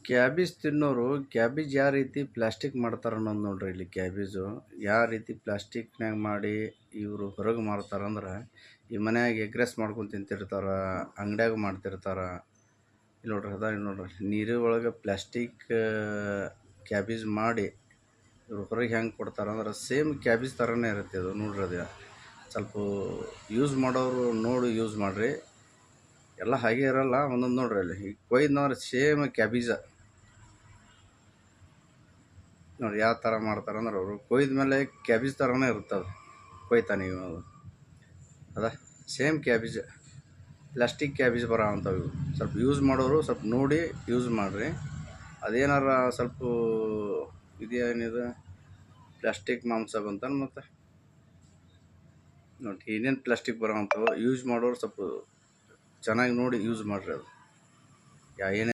Cabbage ತಿನ್ನೋರು cabbage ಯಾವ ರೀತಿ plastic ಮಾಡ್ತಾರೆ ಅನ್ನೋದು ನೋಡ್ರಿ. ಇಲ್ಲಿ ಕ್ಯಾಬೇಜು ಯಾವ ರೀತಿ ಪ್ಲಾಸ್ಟಿಕ್ನಾಗ ಮಾಡಿ ಇವರು ಹೊರಗೆ ಮಾರ್ತಾರಂದ್ರೆ, ಈ ಮನ್ಯಾಗ ಎಗ್ ರೈಸ್ ಮಾಡ್ಕೊಂಡು ತಿಂತಿರ್ತಾರ, ಅಂಗಡ್ಯಾಗ ಮಾಡ್ತಿರ್ತಾರೆ. ಇಲ್ಲಿ ನೋಡ್ರಿ, ಇಲ್ಲಿ ನೋಡ್ರಿ, ನೀರು ಒಳಗೆ ಪ್ಲಾಸ್ಟಿಕ್ ಕ್ಯಾಬೇಜ್ ಮಾಡಿ ಇವರು ಹೊರಗೆ ಹೆಂಗೆ ಕೊಡ್ತಾರಂದ್ರೆ ಸೇಮ್ ಕ್ಯಾಬೇಜ್ ಥರನೇ ಇರುತ್ತೆ ಅದು. ನೋಡ್ರಿ, ಅದು ಸ್ವಲ್ಪ ಯೂಸ್ ಮಾಡೋರು ನೋಡಿ ಯೂಸ್ ಮಾಡಿರಿ. ಎಲ್ಲ ಹಾಗೆ ಇರಲ್ಲ, ಒಂದೊಂದು ನೋಡ್ರಿ ಅಲ್ಲಿ ಈಗ ಕೊಯ್ದು ಸೇಮ್ ಕ್ಯಾಬೇಜ ನೋಡಿ ಯಾವ ಥರ ಮಾಡ್ತಾರಂದ್ರೆ ಅವರು ಕೊಯ್ದ ಮೇಲೆ ಕ್ಯಾಬೇಜ್ ಥರನೇ ಇರ್ತದೆ. ಕೊಯ್ತಾನೆ ನೀವು ಅದ ಸೇಮ್ ಕ್ಯಾಬೇಜ್, ಪ್ಲಾಸ್ಟಿಕ್ ಕ್ಯಾಬೇಜ್ ಬರೋ ಅಂಥವು ಇವು. ಸ್ವಲ್ಪ ಯೂಸ್ ಮಾಡೋರು ಸ್ವಲ್ಪ ನೋಡಿ ಯೂಸ್ ಮಾಡಿರಿ. ಅದೇನಾರ ಸ್ವಲ್ಪ ಇದೇನಿದೆ ಪ್ಲಾಸ್ಟಿಕ್ ಮಾಂಸ ಬಂತಾನೆ ಮತ್ತು ನೋಡಿ ಏನೇನು ಪ್ಲಾಸ್ಟಿಕ್ ಬರೋ ಅಂಥವು ಯೂಸ್ ಮಾಡೋರು ಸ್ವಲ್ಪ ಚೆನ್ನಾಗಿ ನೋಡಿ ಯೂಸ್ ಮಾಡಿರಿ. ಅದು ಏನೇ